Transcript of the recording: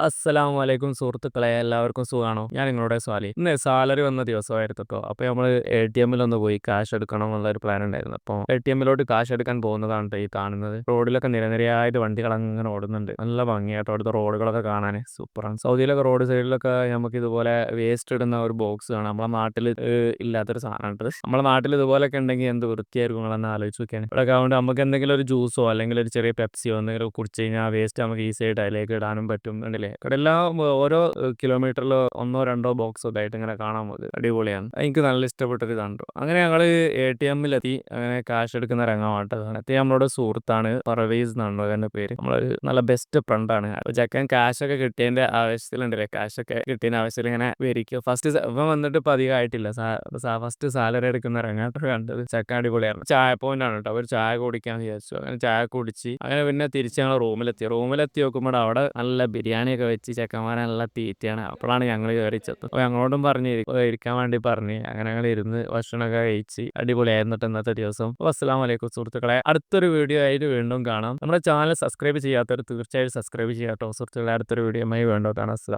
അസ്സലാമലൈക്കും സുഹൃത്തുക്കളെ, എല്ലാവർക്കും സുഖാണോ? ഞാൻ നിങ്ങളുടെ സ്വാലി. ഇന്ന് സാലറി വന്ന ദിവസമായിരുന്നു ട്ടോ. അപ്പോൾ നമ്മള് എടിഎമ്മിലൊന്ന് പോയി ക്യാഷ് എടുക്കണം എന്നുള്ളൊരു പ്ലാൻ ഉണ്ടായിരുന്നു. അപ്പോൾ എടിഎമ്മിലോട്ട് ക്യാഷ് എടുക്കാൻ പോകുന്നതാണ് ട്ടോ ഈ കാണുന്നത്. റോഡിലൊക്കെ നിരനിരയായിട്ട് വണ്ടികൾ അങ്ങനെ ഓടുന്നുണ്ട്. നല്ല ഭംഗിയാട്ടോ അവിടുത്തെ റോഡുകളൊക്കെ കാണാൻ സൂപ്പറാണ്. സൗദിയിലൊക്കെ റോഡ് സൈഡിലൊക്കെ നമുക്ക് ഇതുപോലെ വേസ്റ്റ് ഇടുന്ന ഒരു ബോക്സ് കാണാം. നമ്മളെ നാട്ടിൽ ഇല്ലാത്തൊരു സാധനമാണിത്. നമ്മളെ നാട്ടിൽ ഇതുപോലെയൊക്കെ ഉണ്ടെങ്കിൽ എന്ത് വൃത്തിയായിരിക്കും നിങ്ങളൊന്ന് ആലോചിച്ച് നോക്കിയാണ്. ഇവിടെ ആവുകൊണ്ട് നമുക്ക് എന്തെങ്കിലും ഒരു ജ്യൂസോ അല്ലെങ്കിൽ ഒരു ചെറിയ പെപ്സിയോ എന്തെങ്കിലും കുടിച്ച് കഴിഞ്ഞാൽ വേസ്റ്റ് നമുക്ക് ഈസി ആയിട്ട് അതിലേക്ക് ഇടാനും പറ്റും. കണ്ടില്ലേ? ഇവിടെ എല്ലാം ഓരോ കിലോമീറ്ററിൽ ഒന്നോ രണ്ടോ ബോക്സ് ഒക്കെ ആയിട്ട് ഇങ്ങനെ കാണാൻ പോകുന്നത് അടിപൊളിയാണ്. എനിക്ക് നല്ല ഇഷ്ടപ്പെട്ടൊരു ഇതാണ് ട്ടോ. അങ്ങനെ ഞങ്ങള് എടിഎമ്മിലെത്തി അങ്ങനെ ക്യാഷ് എടുക്കുന്ന രംഗമാട്ടോ. എത്തി നമ്മളോട് സുഹൃത്താണ് പർവേസ് എന്നാണല്ലോ അവന്റെ പേര്. നമ്മളൊരു നല്ല ബെസ്റ്റ് ഫ്രണ്ടാണ്. അപ്പൊ ചെക്കൻ ക്യാഷ് ഒക്കെ കിട്ടിയതിന്റെ ആവശ്യത്തിലുണ്ടല്ലേ, ക്യാഷ് ഒക്കെ കിട്ടിയതിന്റെ ആവശ്യത്തിൽ ഇങ്ങനെ വരിക്കും. ഫസ്റ്റ് ഇവൻ വന്നിട്ട് ഇപ്പൊ അധികം ആയിട്ടില്ല. ഫസ്റ്റ് സാലറി എടുക്കുന്ന രംഗാട്ടോ കണ്ടത്. ചെക്കൻ അടിപൊളിയാണ്. ചായ പോയിന്റ് ആണ് കേട്ടോ. അവർ ചായ കുടിക്കാന്ന് വിചാരിച്ചു. അങ്ങനെ ചായ കുടിച്ച് അങ്ങനെ പിന്നെ തിരിച്ച് ഞങ്ങൾ റൂമിലെത്തി നോക്കുമ്പോൾ അവിടെ നല്ല ബിരിയാണിയൊക്കെ വെച്ച് ചെക്കന്മാരെ നല്ല തീറ്റയാണ്. അപ്പോഴാണ് ഞങ്ങൾ കയറിച്ചത്. അപ്പോൾ ഞങ്ങളോടും പറഞ്ഞ് ഇരിക്കാൻ വേണ്ടി പറഞ്ഞ് അങ്ങനെ ഞങ്ങൾ ഇരുന്ന് ഭക്ഷണമൊക്കെ കഴിച്ച് അടിപൊളിയായിരുന്നു ഇന്നത്തെ ദിവസം. അസ്സലാമു അലൈക്കും സുഹൃത്തുക്കളെ, അടുത്തൊരു വീഡിയോ ആയിട്ട് വീണ്ടും കാണാം. നമ്മുടെ ചാനൽ സബ്സ്ക്രൈബ് ചെയ്യാത്തവർ തീർച്ചയായും സബ്സ്ക്രൈബ് ചെയ്യാട്ടോ സുഹൃത്തുക്കളെ. അടുത്തൊരു വീഡിയോയുമായി വീണ്ടും കാണാം. അസ്സലാം.